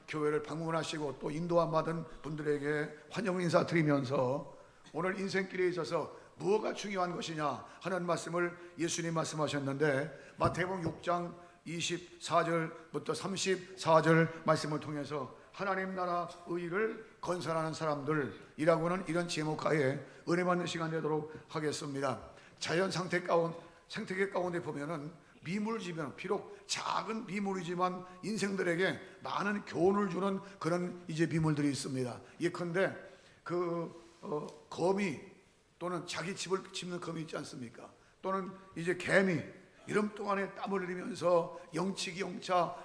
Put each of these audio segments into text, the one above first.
교회를 방문하시고 또 인도함 받은 분들에게 환영 인사 드리면서 오늘 인생길에 있어서 무엇가 중요한 것이냐 하는 말씀을 예수님 말씀하셨는데, 마태복음 6장 24절부터 34절 말씀을 통해서 하나님 나라 의를 건설하는 사람들이라고는 이런 제목하에 은혜 받는 시간 되도록 하겠습니다. 자연 생태계 가운데 보면은 미물지면, 비록 작은 미물이지만 인생들에게 많은 교훈을 주는 그런 이제 미물들이 있습니다. 예컨대 거미 또는 자기 집을 짓는 거미 있지 않습니까? 또는 이제 개미, 여름 동안에 땀을 흘리면서 영치기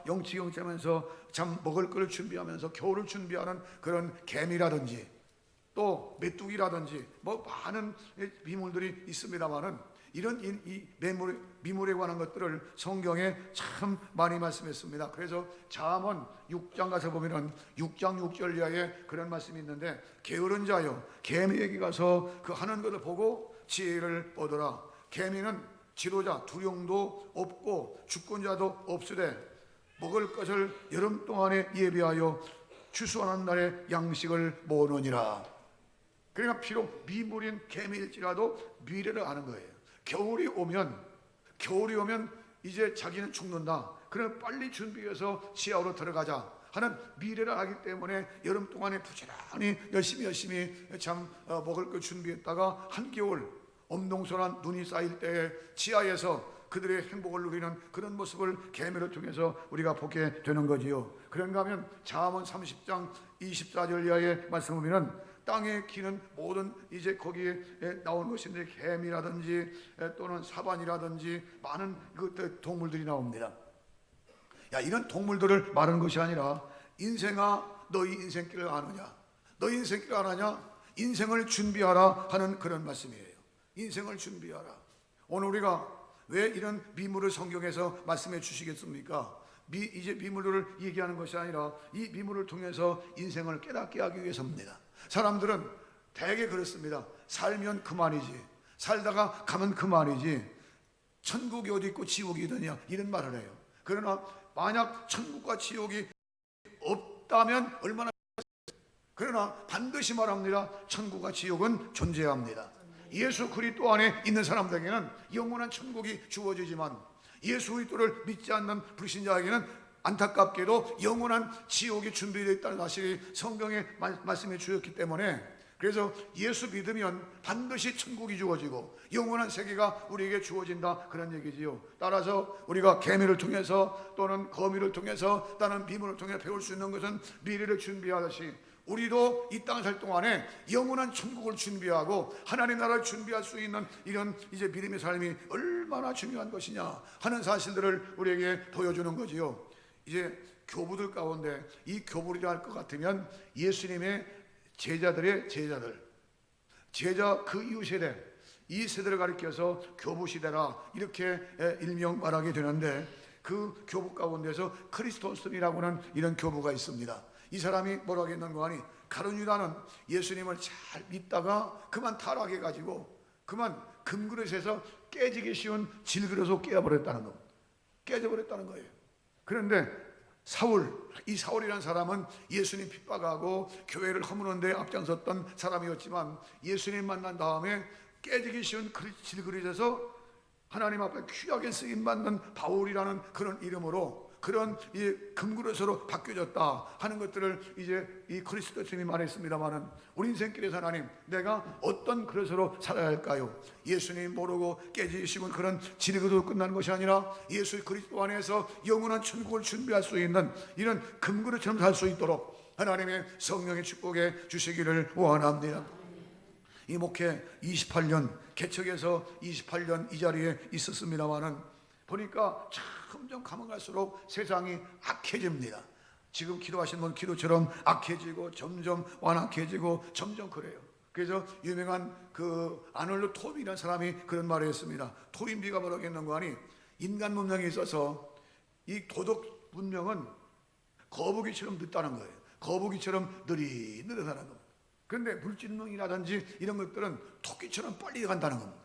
영차하면서 참 먹을 걸 준비하면서 겨울을 준비하는 그런 개미라든지 또 메뚜기라든지 뭐 많은 미물들이 있습니다만은 이런 이 미물에 관한 것들을 성경에 참 많이 말씀했습니다. 그래서 잠언 6장 가서 보면은 6장 6절 이하에 그런 말씀이 있는데, 게으른 자여 개미에게 가서 그 하는 것을 보고 지혜를 얻어라. 개미는 지도자 두령도 없고 주권자도 없으되 먹을 것을 여름 동안에 예비하여 추수하는 날에 양식을 모으느니라. 그러니까 비록 미물인 개미일지라도 미래를 아는 거예요. 겨울이 오면 이제 자기는 죽는다. 그럼 빨리 준비해서 지하로 들어가자 하는 미래를 알기 때문에 여름 동안에 부지런히 열심히 참 먹을 걸 준비했다가 한겨울 엄동설한 눈이 쌓일 때에 지하에서 그들의 행복을 누리는 그런 모습을 개미를 통해서 우리가 보게 되는 거지요. 그런가 하면 잠언 30장 24절 이하의 말씀을 보면 땅에 기는 모든 이제 거기에 나오는 것인데 개미라든지 또는 사반이라든지 많은 그 동물들이 나옵니다. 이런 동물들을 말하는 것이 아니라, 인생아 너희 인생길을 아느냐, 너희 인생길을 아느냐, 인생을 준비하라 하는 그런 말씀이에요. 인생을 준비하라. 오늘 우리가 왜 이런 미물을 성경에서 말씀해 주시겠습니까? 이제 미물을 얘기하는 것이 아니라 이 미물을 통해서 인생을 깨닫게 하기 위해서입니다. 사람들은 대개 그렇습니다. 살면 그만이지, 살다가 가면 그만이지, 천국이 어디 있고 지옥이 어디냐 이런 말을 해요. 그러나 만약 천국과 지옥이 없다면 얼마나, 그러나 반드시 말합니다. 천국과 지옥은 존재합니다. 예수 그리스도 안에 있는 사람들에게는 영원한 천국이 주어지지만 예수 그리스도를 믿지 않는 불신자에게는 안타깝게도 영원한 지옥이 준비되어 있다는 사실이 성경에 말씀해 주셨기 때문에, 그래서 예수 믿으면 반드시 천국이 주어지고 영원한 세계가 우리에게 주어진다 그런 얘기지요. 따라서 우리가 개미를 통해서 또는 거미를 통해서 또는 미물을 통해 배울 수 있는 것은 미래를 준비하듯이 우리도 이 땅을 살 동안에 영원한 천국을 준비하고 하나님 나라를 준비할 수 있는 이런 이제 믿음의 삶이 얼마나 중요한 것이냐 하는 사실들을 우리에게 보여주는 거지요. 이제 교부들 가운데 이 교부리라 할 것 같으면 예수님의 제자들의 제자 그 이후 세대, 이 세대를 가리켜서 교부 시대라 이렇게 일명 말하게 되는데, 그 교부 가운데서 크리스토스이라고는 이런 교부가 있습니다. 이 사람이 뭐라고 했는가 하니, 가룟유다는 예수님을 잘 믿다가 그만 타락해가지고 그만 금그릇에서 깨지기 쉬운 질그릇으로 깨어버렸다는 겁니다. 깨져버렸다는 거예요. 그런데 이 사울이라는 사람은 예수님 핍박하고 교회를 허무는 데 앞장섰던 사람이었지만, 예수님 만난 다음에 깨지기 쉬운 질그릇에서 하나님 앞에 귀하게 쓰임받는 바울이라는 그런 이름으로 그런 이 금그릇으로 바뀌어졌다 하는 것들을 이제 이 그리스도 주님이 말했습니다마는, 우리 인생길에서 하나님 내가 어떤 그릇으로 살아야 할까요? 예수님 모르고 깨지시고 그런 질그릇으로 끝나는 것이 아니라 예수 그리스도 안에서 영원한 천국을 준비할 수 있는 이런 금그릇처럼 살 수 있도록 하나님의 성령의 축복해 주시기를 원합니다. 이 목회 28년 개척해서 28년 이 자리에 있었습니다마는 보니까 점점 가면 갈수록 세상이 악해집니다. 지금 기도하시는 분 기도처럼 악해지고 점점 완악해지고 점점 그래요. 그래서 유명한 그 아놀드 토빈이라는 사람이 그런 말을 했습니다. 토빈비가 뭐라고 했는가 하니, 인간 문명에 있어서 이 도덕 문명은 거북이처럼 늦다는 거예요. 거북이처럼 느릿느릿하는 겁니다. 그런데 물질능이라든지 이런 것들은 토끼처럼 빨리 간다는 겁니다.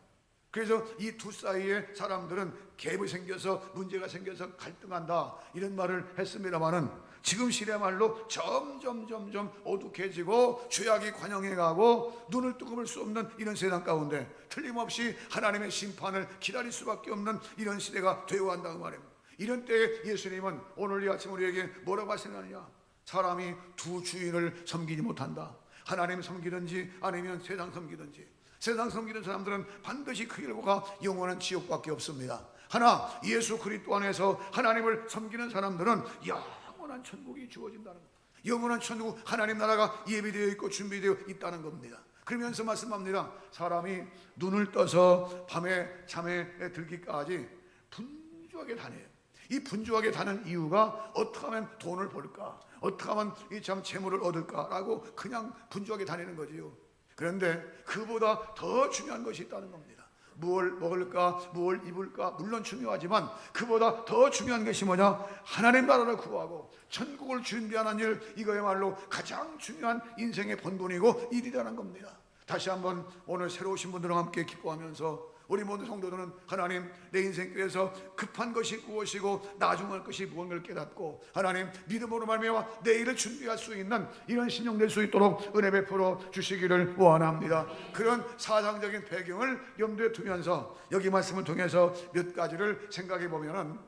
그래서 이 두 사이에 사람들은 갭이 생겨서 문제가 생겨서 갈등한다 이런 말을 했습니다마는, 지금 시대말로 점점 어둑해지고 죄악이 관영해가고 눈을 뜨거울 수 없는 이런 세상 가운데 틀림없이 하나님의 심판을 기다릴 수밖에 없는 이런 시대가 되어 간다고 말입니다. 이런 때에 예수님은 오늘 이 아침 우리에게 뭐라고 하시느냐? 사람이 두 주인을 섬기지 못한다. 하나님 섬기든지 아니면 세상 섬기든지. 세상 섬기는 사람들은 반드시 그 결과가 영원한 지옥밖에 없습니다. 하나 예수 그리스도 안에서 하나님을 섬기는 사람들은 영원한 천국이 주어진다는 겁니다. 영원한 천국, 하나님 나라가 예비되어 있고 준비되어 있다는 겁니다. 그러면서 말씀합니다. 사람이 눈을 떠서 밤에 잠에 들기까지 분주하게 다녀요. 이 분주하게 다는 이유가 어떻게 하면 돈을 벌까, 어떻게 하면 이 참 재물을 얻을까라고 그냥 분주하게 다니는 거지요. 그런데 그보다 더 중요한 것이 있다는 겁니다. 무엇을 먹을까, 무엇을 입을까 물론 중요하지만 그보다 더 중요한 것이 뭐냐? 하나님 나라를 구하고 천국을 준비하는 일, 이거야말로 가장 중요한 인생의 본분이고 일이라는 겁니다. 다시 한번 오늘 새로 오신 분들과 함께 기뻐하면서 우리 모든 성도들은 하나님 내 인생길에서 급한 것이 무엇이고 나중할 것이 무엇을 깨닫고 하나님 믿음으로 말미암아 내일을 준비할 수 있는 이런 신령 될 수 있도록 은혜 베풀어 주시기를 원합니다. 그런 사상적인 배경을 염두에 두면서 여기 말씀을 통해서 몇 가지를 생각해 보면은,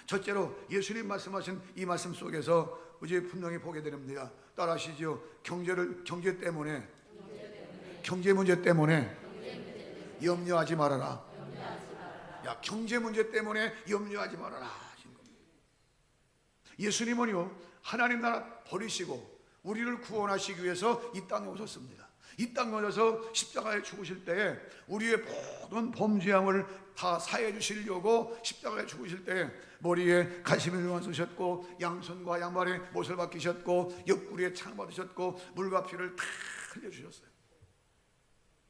첫째로 예수님 말씀하신 이 말씀 속에서 이제 분명히 보게 됩니다. 따라하시죠. 경제 때문에, 경제 문제 때문에 염려하지 말아라. 야, 경제 문제 때문에 염려하지 말아라. 예수님은요, 하나님 나라 버리시고 우리를 구원하시기 위해서 이 땅에 오셨습니다. 이 땅에 오셔서 십자가에 죽으실 때에 우리의 모든 범죄함을 다 사해 주시려고 십자가에 죽으실 때에 머리에 가시면을 쓰셨고 양손과 양발에 못을 박히셨고 옆구리에 창 받으셨고 물과 피를 다 흘려주셨어요.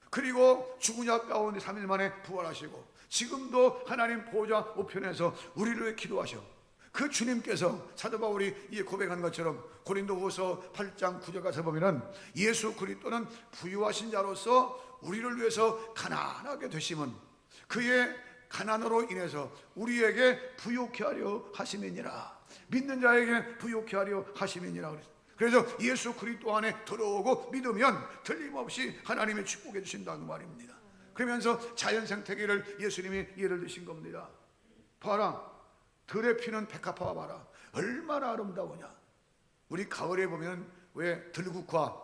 그리고 죽은 자 가운데 3일 만에 부활하시고 지금도 하나님 보좌 우편에서 우리를 위해 기도하셔. 그 주님께서 사도 바울이 고백한 것처럼 고린도후서 8장 9절 가서 보면은 예수 그리스도는 부유하신 자로서 우리를 위해서 가난하게 되심은 그의 가난으로 인해서 우리에게 부유케 하려 하심이니라. 믿는 자에게 부유케 하려 하심이니라 그랬어요. 그래서 예수 그리스도 안에 들어오고 믿으면 틀림없이 하나님의 축복해 주신다는 말입니다. 그러면서 자연 생태계를 예수님이 예를 드신 겁니다. 봐라, 들에 피는 백합화 봐라, 얼마나 아름다우냐. 우리 가을에 보면 왜 들국화가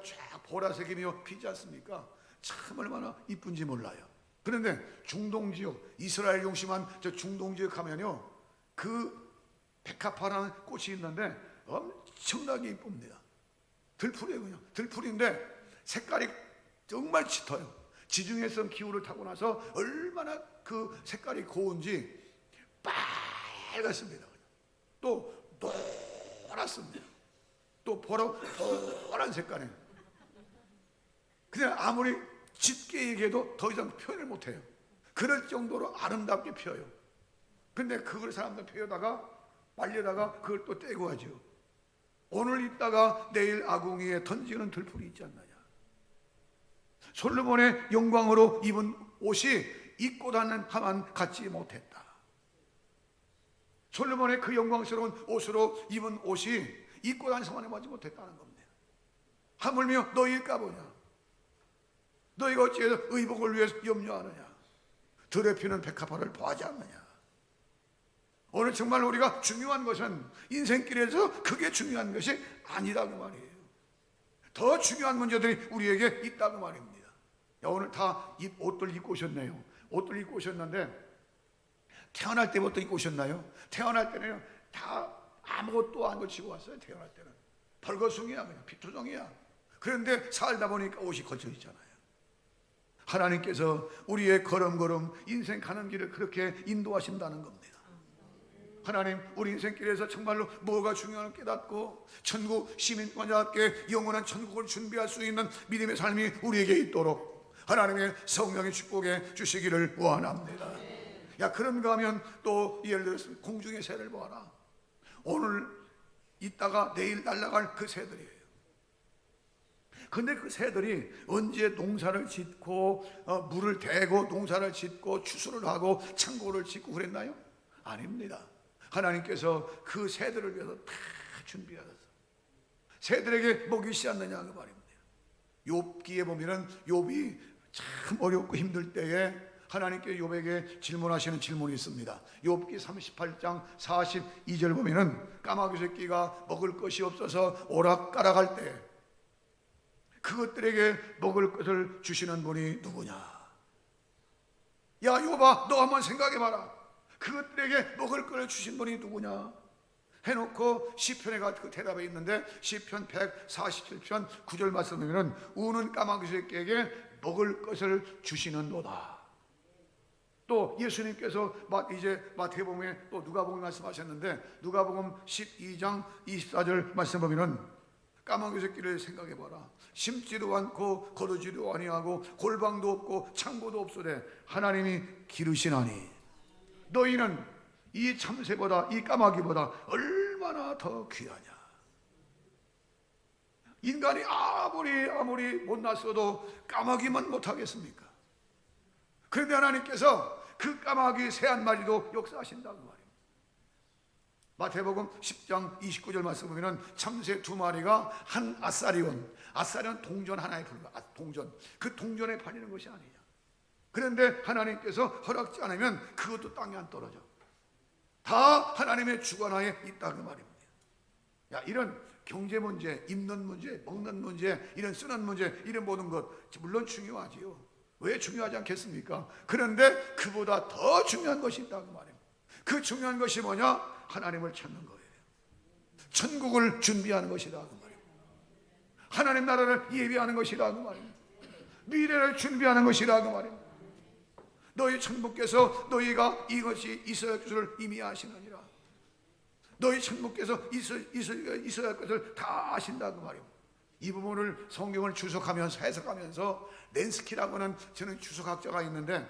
쫙 보라색이며 피지 않습니까? 참 얼마나 이쁜지 몰라요. 그런데 중동 지역, 이스라엘 중심한 저 중동 지역 가면요, 그 백합화라는 꽃이 있는데 엄청나게 이쁩니다. 들풀이에요. 그냥 들풀인데 색깔이 정말 짙어요. 지중해성 기후를 타고 나서 얼마나 그 색깔이 고운지 빨갛습니다. 또 노랗습니다. 또 보란 색깔이에요. 그냥 아무리 짙게 얘기해도 더 이상 표현을 못해요. 그럴 정도로 아름답게 피어요. 근데 그걸 사람들 피우다가 말려다가 그걸 또 떼고 하죠. 오늘 있다가 내일 아궁이에 던지는 들풀이 있지 않느냐. 솔로몬의 영광으로 입은 옷이 입고 다니는 하만 갖지 못했다. 솔로몬의 그 영광스러운 옷으로 입은 옷이 입고 다니는 상황에 맞지 못했다는 겁니다. 하물며 너희일까 보냐. 너희가 어찌해서 의복을 위해서 염려하느냐. 들에 피는 백합화를 보하지 않느냐. 오늘 정말 우리가 중요한 것은 인생길에서 그게 중요한 것이 아니라고 말이에요. 더 중요한 문제들이 우리에게 있다고 말입니다. 야, 오늘 다 옷들 입고 오셨네요. 옷들 입고 오셨는데 태어날 때부터 입고 오셨나요? 태어날 때는 다 아무것도 안 걸치고 왔어요. 태어날 때는 벌거숭이야, 그냥 피투성이야. 그런데 살다 보니까 옷이 걸쳐 있잖아요. 하나님께서 우리의 걸음걸음 인생 가는 길을 그렇게 인도하신다는 겁니다. 하나님 우리 인생길에서 정말로 뭐가 중요한지 깨닫고 천국 시민권자답게 영원한 천국을 준비할 수 있는 믿음의 삶이 우리에게 있도록 하나님의 성령의 축복해 주시기를 원합니다. 야, 그런가 하면 또 예를 들어서 공중의 새를 보아라. 오늘 있다가 내일 날아갈 그 새들이에요. 근데 그 새들이 언제 농사를 짓고 물을 대고 농사를 짓고 추수를 하고 창고를 짓고 그랬나요? 아닙니다. 하나님께서 그 새들을 위해서 다 준비하셨어. 새들에게 먹이 씨앗느냐 그 말입니다. 욥기에 보면은 욥이 참 어렵고 힘들 때에 하나님께 욥에게 질문하시는 질문이 있습니다. 욥기 38장 42절 보면은 까마귀 새끼가 먹을 것이 없어서 오락가락할 때 그것들에게 먹을 것을 주시는 분이 누구냐? 야 욥아, 너 한번 생각해봐라. 그것들에게 먹을 것을 주신 분이 누구냐? 해놓고 시편에 그 대답에 있는데 시편 147편 9절 말씀이면 우는 까마귀 새끼에게 먹을 것을 주시는도다. 또 예수님께서 이제 마태복음에 또 누가복음 말씀하셨는데 누가복음 12장 24절 말씀 보면은 까마귀 새끼를 생각해봐라. 심지도 않고 거두지도 아니하고 골방도 없고 창고도 없으되 하나님이 기르시나니 너희는 이 참새보다 이 까마귀보다 얼마나 더 귀하냐. 인간이 아무리 못났어도 까마귀만 못하겠습니까? 그런데 하나님께서 그 까마귀 새 한 마리도 역사하신다고 말이에요. 마태복음 10장 29절 말씀 보면 참새 2마리가 한 아사리온, 아사리온 동전 하나에 불과 동전, 그 동전에 팔리는 것이 아니냐. 그런데 하나님께서 허락지 않으면 그것도 땅에 안 떨어져. 다 하나님의 주관하에 있다 그 말입니다. 야, 이런 경제 문제, 입는 문제, 먹는 문제, 이런 쓰는 문제, 이런 모든 것 물론 중요하지요. 왜 중요하지 않겠습니까? 그런데 그보다 더 중요한 것이 있다 그 말입니다. 그 중요한 것이 뭐냐? 하나님을 찾는 거예요. 천국을 준비하는 것이다 그 말입니다. 하나님 나라를 예비하는 것이다 그 말입니다. 미래를 준비하는 것이다 그 말입니다. 너희 천부께서 너희가 이것이 있어야 할 것을 이미 아시느니라. 너희 천부께서 있어야 할 것을 다 아신다 그 말입니다. 이 부분을 성경을 주석하면서 해석하면서 렌스키라고 하는 저는 주석학자가 있는데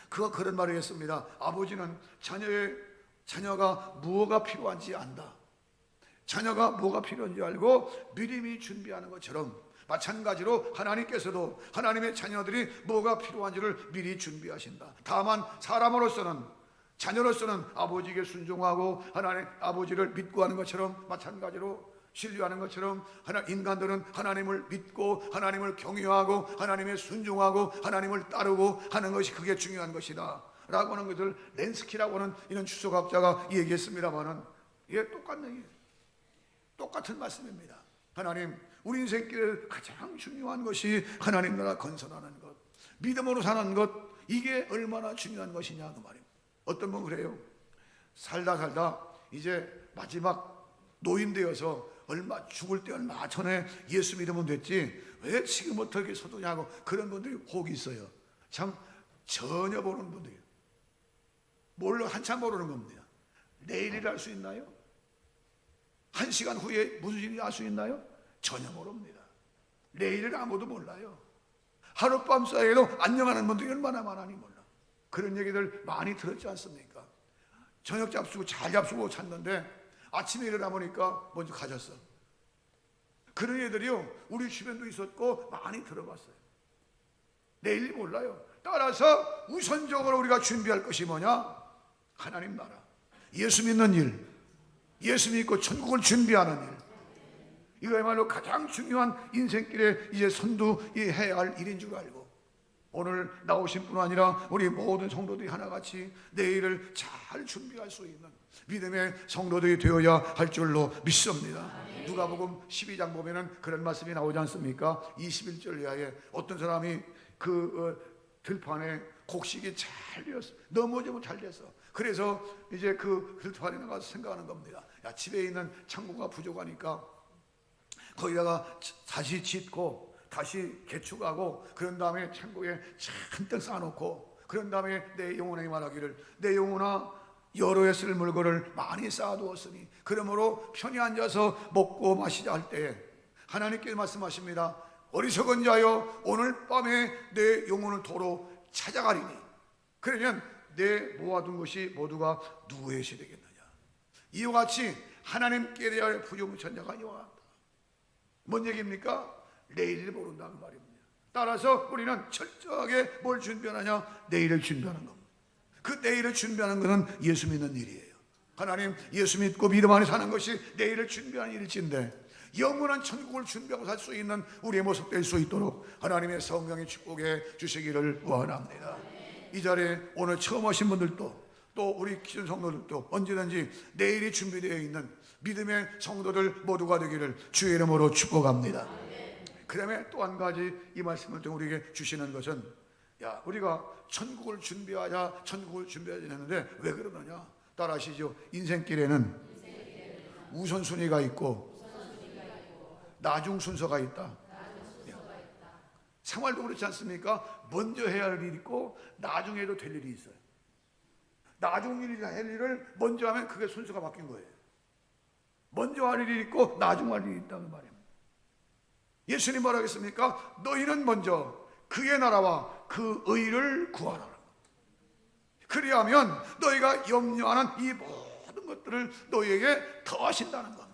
그가 그런 말을 했습니다. 아버지는 자녀가 무엇가 필요한지 안다. 자녀가 뭐가 필요한지 알고 미리미리 준비하는 것처럼 마찬가지로 하나님께서도 하나님의 자녀들이 뭐가 필요한지를 미리 준비하신다. 다만 사람으로서는 자녀로서는 아버지에게 순종하고 하나님 아버지를 믿고 하는 것처럼 마찬가지로 신뢰하는 것처럼 인간들은 하나님을 믿고 하나님을 경외하고 하나님에 순종하고 하나님을 따르고 하는 것이 그게 중요한 것이다 라고 하는 것을 렌스키라고 하는 이런 주석학자가 얘기했습니다마는 이게 똑같은 말씀입니다. 하나님 우리 인생길에 가장 중요한 것이 하나님 나라 건설하는 것, 믿음으로 사는 것, 이게 얼마나 중요한 것이냐 그 말입니다. 어떤 분 그래요. 살다 이제 마지막 노인 되어서 죽을 때 얼마 전에 예수 믿으면 됐지 왜 지금부터 이렇게 서두냐고 그런 분들이 혹 있어요. 참 전혀 모르는 분들이에요. 한참 모르는 겁니다. 내일을 알 수 있나요? 1시간 후에 무슨 일이 알 수 있나요? 전혀 모릅니다. 내일을 아무도 몰라요. 하룻밤 사이에도 안녕하는 분들이 얼마나 많으니 몰라. 그런 얘기들 많이 들었지 않습니까? 저녁 잡수고 잘 잡수고 잤는데 아침에 일어나 보니까 먼저 가졌어. 그런 애들이요 우리 주변도 있었고 많이 들어봤어요. 내일 몰라요. 따라서 우선적으로 우리가 준비할 것이 뭐냐? 하나님 나라, 예수 믿는 일, 예수 믿고 천국을 준비하는 일, 이거야말로 가장 중요한 인생길에 이제 선두해야 할 일인 줄 알고 오늘 나오신 뿐 아니라 우리 모든 성도들이 하나같이 내일을 잘 준비할 수 있는 믿음의 성도들이 되어야 할 줄로 믿습니다. 누가복음 12장 보면은 그런 말씀이 나오지 않습니까? 21절 이하에 어떤 사람이 들판에 곡식이 잘 되었어. 넘어지면 잘 됐어. 그래서 이제 그 들판에 나가서 생각하는 겁니다. 야, 집에 있는 창고가 부족하니까 거기다가 다시 짓고 다시 개축하고 그런 다음에 창고에 잔뜩 쌓아놓고 그런 다음에 내 영혼에게 말하기를 내 영혼아 여러 해 쓸 물건을 많이 쌓아두었으니 그러므로 편히 앉아서 먹고 마시자 할 때에 하나님께 말씀하십니다. 어리석은 자여 오늘 밤에 내 영혼을 도로 찾아가리니 그러면 내 모아둔 것이 모두가 누구의 것이 되겠느냐. 이와 같이 하나님께 대하여 부정천자가 이와 같다. 뭔 얘기입니까? 내일을 모른다 그 말입니다. 따라서 우리는 철저하게 뭘 준비하느냐? 내일을 준비하는 겁니다. 그 내일을 준비하는 것은 예수 믿는 일이에요. 하나님, 예수 믿고 믿음 안에 사는 것이 내일을 준비하는 일일진데 영원한 천국을 준비하고 살 수 있는 우리의 모습 될 수 있도록 하나님의 성령의 축복해 주시기를 원합니다. 이 자리에 오늘 처음 오신 분들도 또 우리 기존 성도들도 언제든지 내일이 준비되어 있는 믿음의 성도들 모두가 되기를 주의 이름으로 축복합니다. 그 다음에 또 한 가지 이 말씀을 좀 우리에게 주시는 것은, 야, 우리가 천국을 준비하자 했는데 왜 그러느냐? 따라하시죠. 인생길에는 우선순위가 있고 나중 순서가 있다. 생활도 그렇지 않습니까? 먼저 해야 할 일이 있고 나중에 해도 될 일이 있어요. 나중 일이 할 일을 먼저 하면 그게 순서가 바뀐 거예요. 먼저 할 일이 있고 나중 할 일이 있다는 말입니다. 예수님 뭐라 하겠습니까? 너희는 먼저 그의 나라와 그 의를 구하라. 그리하면 너희가 염려하는 이 모든 것들을 너희에게 더하신다는 겁니다.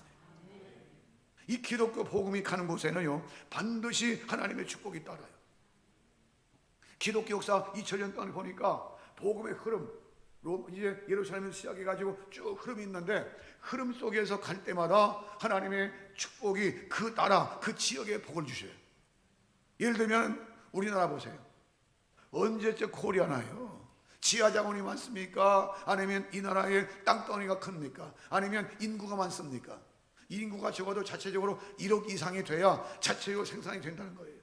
이 기독교 복음이 가는 곳에는요, 반드시 하나님의 축복이 따라요. 기독교 역사 2000년 동안 보니까 복음의 흐름, 이제 예루살렘에서 시작해가지고 쭉 흐름이 있는데, 흐름 속에서 갈 때마다 하나님의 축복이 그 나라, 그 지역에 복을 주셔요. 예를 들면 우리나라 보세요. 언제적 코리아나요? 지하자원이 많습니까? 아니면 이 나라의 땅덩이가 큽니까? 아니면 인구가 많습니까? 인구가 적어도 자체적으로 1억 이상이 돼야 자체적으로 생산이 된다는 거예요.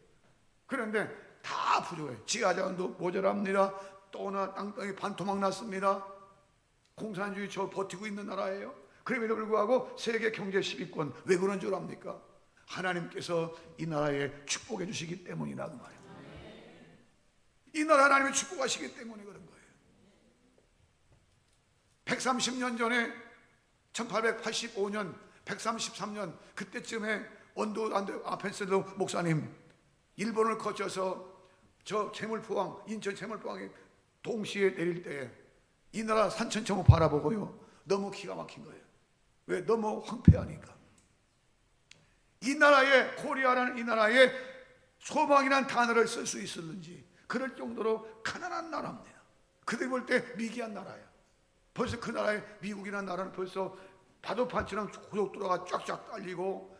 그런데 다 부족해요. 지하자원도 모자랍니다. 또나 땅덩이 반토막 났습니다. 공산주의 저 버티고 있는 나라예요. 그럼에도 불구하고 세계 경제 10위권, 왜 그런 줄 압니까? 하나님께서 이 나라에 축복해 주시기 때문이라 그 말이에요. 이 나라 하나님이 축복하시기 때문에 그런 거예요. 130년 전에 1885년 133년 그때쯤에 원도 아펜세도 목사님 일본을 거쳐서 저 채물포항, 인천 채물포항에 동시에 내릴 때에 이 나라 산천초목 바라보고요, 너무 기가 막힌 거예요. 왜? 너무 황폐하니까. 이 나라에, 코리아라는 이 나라에 소망이라는 단어를 쓸 수 있었는지 그럴 정도로 가난한 나라입니다. 그들 볼 때 미개한 나라예요. 벌써 그 나라의 미국이라는 나라는 벌써 바둑판처럼 고속도로가 쫙쫙 딸리고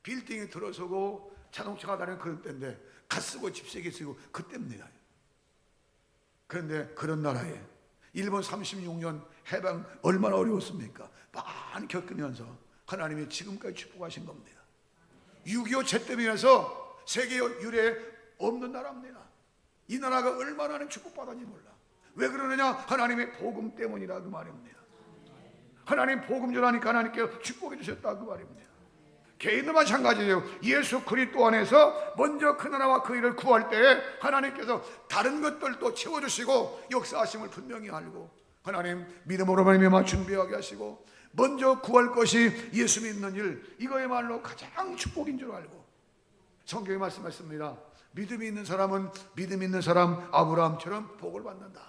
빌딩이 들어서고 자동차가 다니는 그런 때인데 갓 쓰고 집세기 쓰고 그때입니다. 그런데 그런 나라에 일본 36년 해방 얼마나 어려웠습니까? 많이 겪으면서 하나님이 지금까지 축복하신 겁니다. 6.25 재때문에서 세계 유례에 없는 나라입니다. 이 나라가 얼마나 하나님 축복받았는지 몰라. 왜 그러느냐? 하나님의 복음 때문이라 그 말입니다. 하나님 복음 전하니까 하나님께서 축복해 주셨다 그 말입니다. 개인도 마찬가지예요. 예수 그리스도 안에서 먼저 그 나라와 그 일을 구할 때 하나님께서 다른 것들도 채워주시고 역사하심을 분명히 알고 하나님 믿음으로 말미암아 준비하게 하시고 먼저 구할 것이 예수 믿는 일, 이거야말로 가장 축복인 줄 알고 성경에 말씀했습니다. 믿음이 있는 사람은 믿음 있는 사람 아브라함처럼 복을 받는다.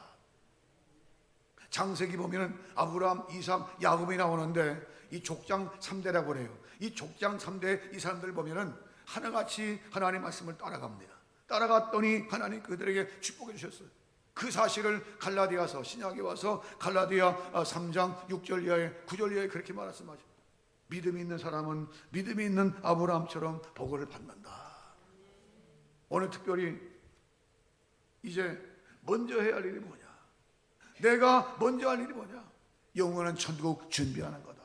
창세기 보면은 아브라함, 이삭, 야곱이 나오는데 이 족장 3대라고 그래요. 이 족장 3대 이 사람들 보면은 하나같이 하나님의 말씀을 따라갑니다. 따라갔더니 하나님 그들에게 축복해 주셨어요. 그 사실을 갈라디아서 신약에 와서 갈라디아 3장 6절 이하에 9절 이하에 그렇게 말씀하죠. 믿음이 있는 사람은 믿음이 있는 아브라함처럼 복을 받는다. 오늘 특별히 이제 먼저 해야 할 일이 뭐냐? 내가 먼저 할 일이 뭐냐? 영원한 천국 준비하는 거다.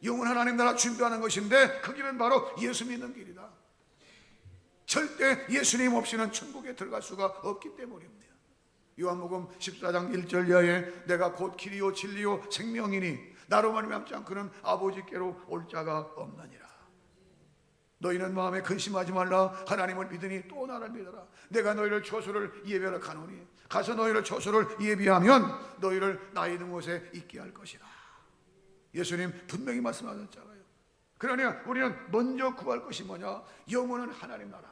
영원한 하나님 나라 준비하는 것인데 그 길은 바로 예수 믿는 길이다. 절대 예수님 없이는 천국에 들어갈 수가 없기 때문입니다. 요한복음 14장 1절 이하에 내가 곧 길이요 진리요 생명이니 나로 말미암지 않고는 아버지께로 올 자가 없느니라. 너희는 마음에 근심하지 말라. 하나님을 믿으니 또 나를 믿어라. 내가 너희를 처소를 예비하러 가노니 가서 너희를 처소를 예비하면 너희를 나 있는 곳에 있게 할 것이다. 예수님 분명히 말씀하셨잖아요. 그러니 우리는 먼저 구할 것이 뭐냐? 영원한 하나님 나라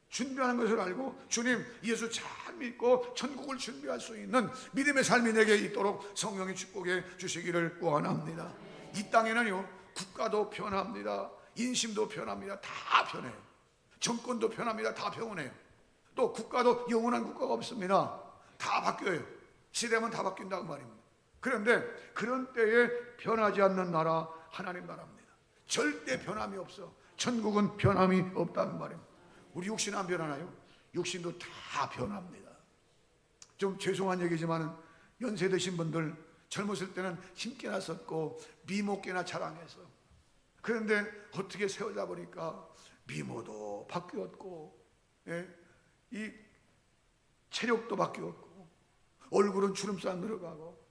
준비하는 것을 알고 주님 예수 잘 믿고 천국을 준비할 수 있는 믿음의 삶이 내게 있도록 성령의 축복해 주시기를 원합니다. 이 땅에는요 국가도 변합니다. 인심도 변합니다. 다 변해요. 정권도 변합니다. 다 변해요. 또 국가도 영원한 국가가 없습니다. 다 바뀌어요. 시대면 다 바뀐다고 말입니다. 그런데 그런 때에 변하지 않는 나라 하나님 나라입니다. 절대 변함이 없어. 천국은 변함이 없다는 말입니다. 우리 육신 안 변하나요? 육신도 다 변합니다. 좀 죄송한 얘기지만 연세 드신 분들 젊었을 때는 힘께나 썼고 미모께나 자랑해서, 그런데 어떻게 세우다 보니까 미모도 바뀌었고, 예? 이 체력도 바뀌었고, 얼굴은 주름살 들어가고,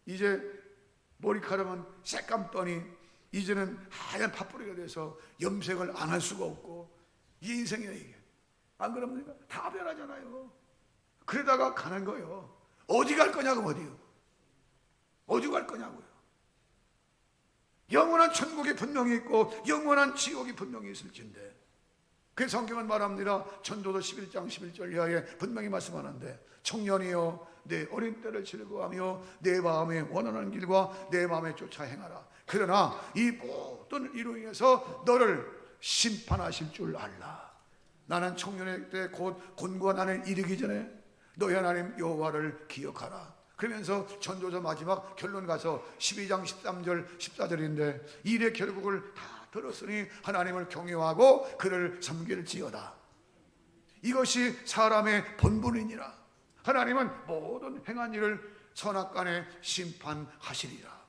이제 머리카락은 새감더니 이제는 하얀 파뿌리가 돼서 염색을 안 할 수가 없고, 이 인생이야 이게. 안 그럽니까? 다 변하잖아요. 그러다가 가는 거예요. 어디 갈 거냐고. 어디 갈 거냐고요. 영원한 천국이 분명히 있고 영원한 지옥이 분명히 있을진데, 그 성경은 말합니다. 전도서 11장 11절 이하에 분명히 말씀하는데, 청년이여 내 어린 때를 즐거워하며 내 마음에 원하는 길과 내 마음에 쫓아 행하라. 그러나 이 모든 이로 인해서 너를 심판하실 줄 알라. 나는 청년의 때 곧 곤고한 나는 이르기 전에 너희 하나님 여호와를 기억하라. 그러면서 전도서 마지막 결론 가서 12장 13절 14절인데, 일의 결국을 다 들었으니 하나님을 경외하고 그를 섬길지어다. 이것이 사람의 본분이니라. 하나님은 모든 행한 일을 선악간에 심판하시리라.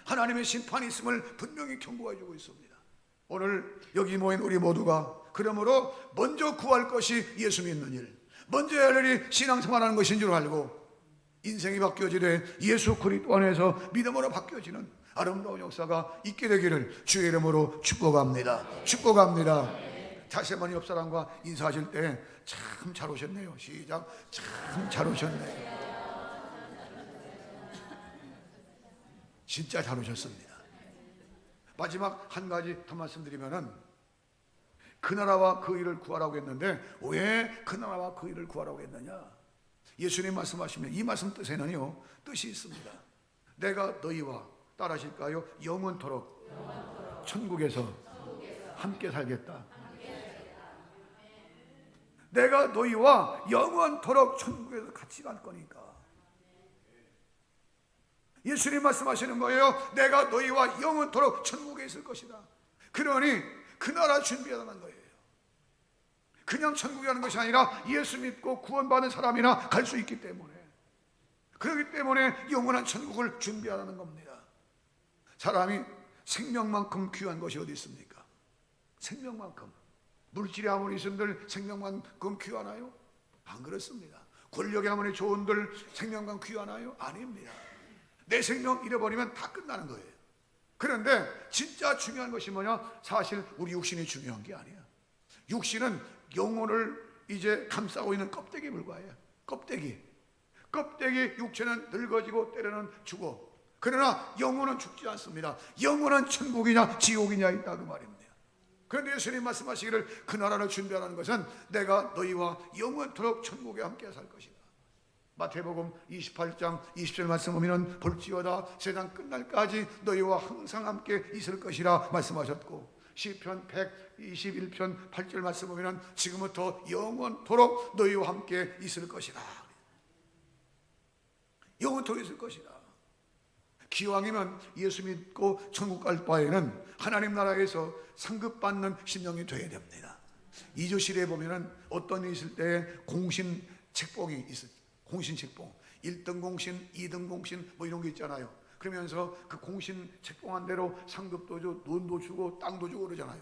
하나님의 심판이 있음을 분명히 경고해 주고 있습니다. 오늘 여기 모인 우리 모두가 그러므로 먼저 구할 것이 예수 믿는 일, 먼저 해야 할 일이 신앙생활하는 것인 줄 알고 인생이 바뀌어지되 예수 그리스도 안에서 믿음으로 바뀌어지는 아름다운 역사가 있게 되기를 주의 이름으로 축복합니다. 축복합니다. 다시 한번 옆 사람과 인사하실 때 참 잘 오셨네요. 시작. 참 잘 오셨네요. 진짜 잘 오셨습니다. 마지막 한 가지 더 말씀드리면은, 그 나라와 그 일을 구하라고 했는데 왜 그 나라와 그 일을 구하라고 했느냐? 예수님 말씀하시면 이 말씀 뜻에는요, 뜻이 있습니다. 내가 너희와 따라하실까요? 영원토록 천국에서 함께 살겠다. 내가 너희와 영원토록 천국에서 같이 갈 거니까. 예수님 말씀하시는 거예요. 내가 너희와 영원토록 천국에 있을 것이다. 그러니 그 나라 준비하라는 거예요. 그냥 천국에 가는 것이 아니라 예수 믿고 구원받은 사람이나 갈 수 있기 때문에, 그렇기 때문에 영원한 천국을 준비하라는 겁니다. 사람이 생명만큼 귀한 것이 어디 있습니까? 생명만큼. 물질이 아무리 있은들 생명만큼 귀하나요? 안 그렇습니다. 권력이 아무리 좋은들 생명만 귀하나요? 아닙니다. 내 생명 잃어버리면 다 끝나는 거예요. 그런데 진짜 중요한 것이 뭐냐? 사실 우리 육신이 중요한 게 아니야. 육신은 영혼을 이제 감싸고 있는 껍데기에 불과해요. 껍데기. 육체는 늙어지고 때로는 죽어. 그러나 영혼은 죽지 않습니다. 영혼은 천국이냐 지옥이냐 있다, 그 말입니다. 그런데 예수님 말씀하시기를 그 나라를 준비하라는 것은 내가 너희와 영원토록 천국에 함께 살 것이다. 마태복음 28장 20절 말씀 보면 볼지어다 세상 끝날까지 너희와 항상 함께 있을 것이라 말씀하셨고, 시편 121편 8절 말씀 보면 지금부터 영원토록 너희와 함께 있을 것이다. 영원토록 있을 것이다. 기왕이면 예수 믿고 천국 갈 바에는 하나님 나라에서 상급받는 심령이 되어야 됩니다. 2조실에 보면 어떤 일이 있을 때 공신 책봉이 있어요. 공신 책봉, 1등 공신, 2등 공신 뭐 이런 게 있잖아요. 그러면서 그 공신 책봉한 대로 상급도 주고 돈도 주고 땅도 주고 그러잖아요.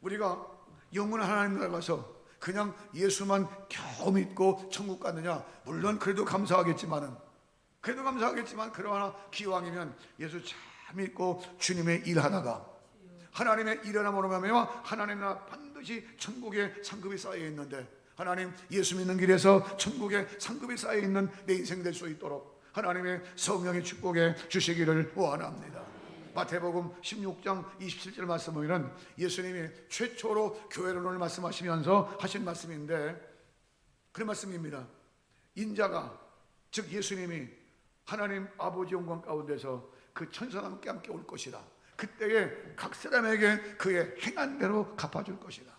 우리가 영원한 하나님 나라 가서 그냥 예수만 겨우 믿고 천국 갔느냐? 물론 그래도 감사하겠지만 그러나 기왕이면 예수 잘 믿고 주님의 일하다가 하나님의 일하나무로 말미암아 하나님 나라 반드시 천국에 상급이 쌓여 있는데, 하나님 예수 믿는 길에서 천국에 상급이 쌓여 있는 내 인생 될 수 있도록 하나님의 성령의 축복에 주시기를 원합니다. 마태복음 16장 27절 말씀 보면 예수님이 최초로 교회를 오늘 말씀하시면서 하신 말씀인데, 그런 말씀입니다. 인자가, 즉 예수님이 하나님 아버지 영광 가운데서 그 천사와 함께 올 것이라. 그때에 각 사람에게 그의 행한 대로 갚아줄 것이다.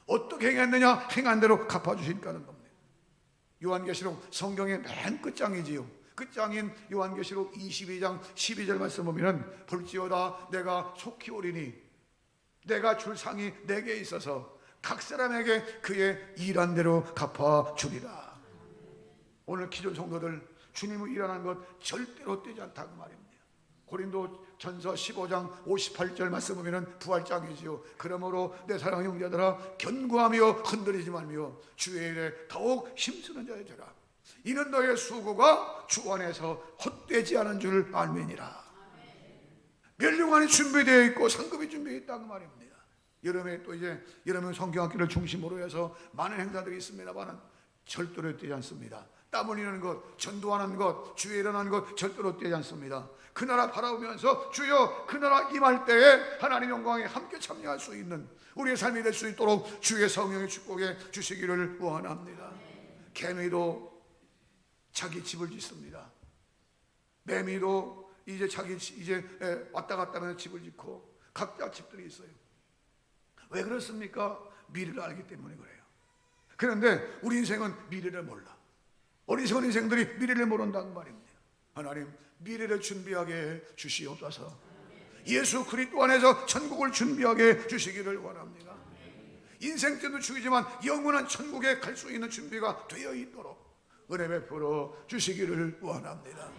어떻게 행했느냐? 행한 대로 갚아주실까 하는 겁니다. 요한계시록 성경의 맨 끝장이지요. 끝장인 요한계시록 22장 12절 말씀 보면 볼지어다 내가 속히 오리니 내가 줄 상이 내게 있어서 각 사람에게 그의 일한 대로 갚아주리라. 오늘 기존 성도들 주님의 일하는 것 절대로 떼지 않다고 말입니다. 고린도전서 15장 58절 말씀 보면 부활장이지요. 그러므로 내 사랑하는 형제들아 견고하며 흔들리지 말며 주의 일에 더욱 힘쓰는 자여 되라. 이는 너의 수고가 주 안에서 헛되지 않은 줄 알미니라. 멸류관이 준비되어 있고 상급이 준비되어 있다고 말입니다. 여름에 또 이제 여름은 성경학기를 중심으로 해서 많은 행사들이 있습니다만 절대로 떼지 않습니다. 땀 흘리는 것, 전도하는 것, 주에 일어나는 것 절대로 떼지 않습니다. 그 나라 바라보면서 주여 그 나라 임할 때에 하나님 영광에 함께 참여할 수 있는 우리의 삶이 될 수 있도록 주의 성령의 축복에 주시기를 원합니다. 개미도 자기 집을 짓습니다. 매미도 이제 자기 이제 왔다 갔다 하는 집을 짓고 각자 집들이 있어요. 왜 그렇습니까? 미래를 알기 때문에 그래요. 그런데 우리 인생은 미래를 몰라. 어리석은 인생들이 미래를 모른다는 말입니다. 하나님 미래를 준비하게 해 주시옵소서. 예수 그리스도 안에서 천국을 준비하게 해 주시기를 원합니다. 인생 때도 죽이지만 영원한 천국에 갈 수 있는 준비가 되어 있도록 은혜 베풀어 주시기를 원합니다.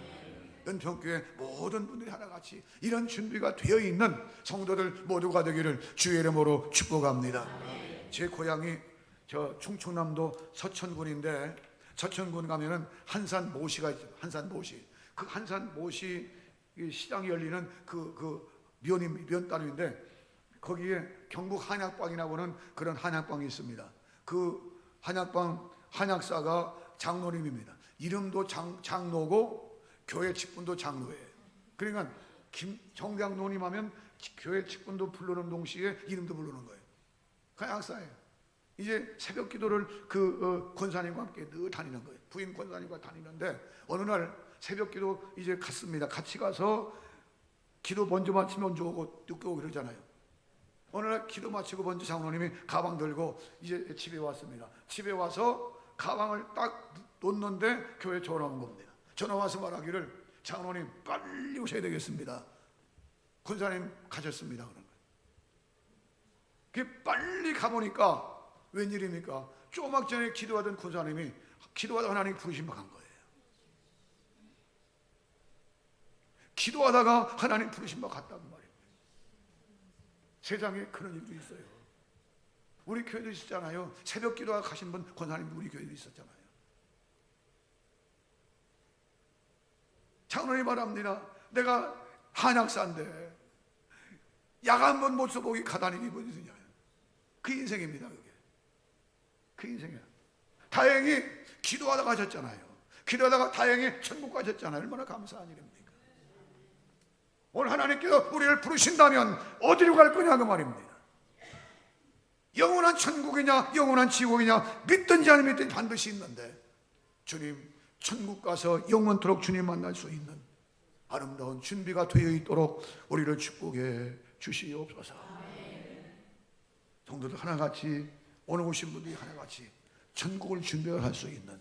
은평교회 모든 분들이 하나같이 이런 준비가 되어 있는 성도들 모두가 되기를 주의 이름으로 축복합니다. 제 고향이 저 충청남도 서천군인데 서천군 가면은 한산 모시가 있죠. 한산 모시. 그 한산 모시 시장이 열리는 그 면단위인데 거기에 경북 한약방이라고 하는 그런 한약방이 있습니다. 그 한약방 한약사가 장로님입니다. 이름도 장로고 교회 직분도 장로예요. 그러니까 정장로님 하면 교회 직분도 부르는 동시에 이름도 부르는 거예요. 그 약사예요. 이제 새벽 기도를 권사님과 함께 늘 다니는 거예요. 부인 권사님과 다니는데 어느 날 새벽 기도 이제 갔습니다. 같이 가서 기도 먼저 마치면 먼저 오고 늦게 오고 그러잖아요. 어느 날 기도 마치고 먼저 장로님이 가방 들고 이제 집에 왔습니다. 집에 와서 가방을 딱 놓는데 교회 전화 온 겁니다. 전화 와서 말하기를 장로님 빨리 오셔야 되겠습니다. 권사님 가셨습니다. 그런 거예요. 빨리 가보니까 웬일입니까? 조금 전에 기도하던 권사님이 기도하다가 하나님 부르심을 간 거예요. 기도하다가 하나님 부르심을 갔다는 말이에요. 세상에 그런 일도 있어요. 우리 교회도 있었잖아요. 새벽 기도하다 가신 분 권사님 우리 교회도 있었잖아요. 장로님 말합니다. 내가 한약사인데 약 한 번 못 써보기 가다니기 뭐 있느냐. 그 인생입니다. 그게. 그 인생이야. 다행히 기도하다 가셨잖아요. 기도하다가 다행히 천국 가셨잖아요. 얼마나 감사한 일입니까? 오늘 하나님께서 우리를 부르신다면 어디로 갈 거냐 그 말입니다. 영원한 천국이냐 영원한 지옥이냐 믿든지 안 믿든지 반드시 있는데 주님 천국 가서 영원토록 주님 만날 수 있는 아름다운 준비가 되어 있도록 우리를 축복해 주시옵소서. 성도들 하나같이 오늘 오신 분들이 하나같이 천국을 준비할 수 있는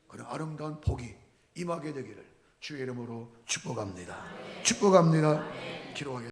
그런 아름다운 복이 임하게 되기를 주의 이름으로 축복합니다. 축복합니다. 기도하겠습니다.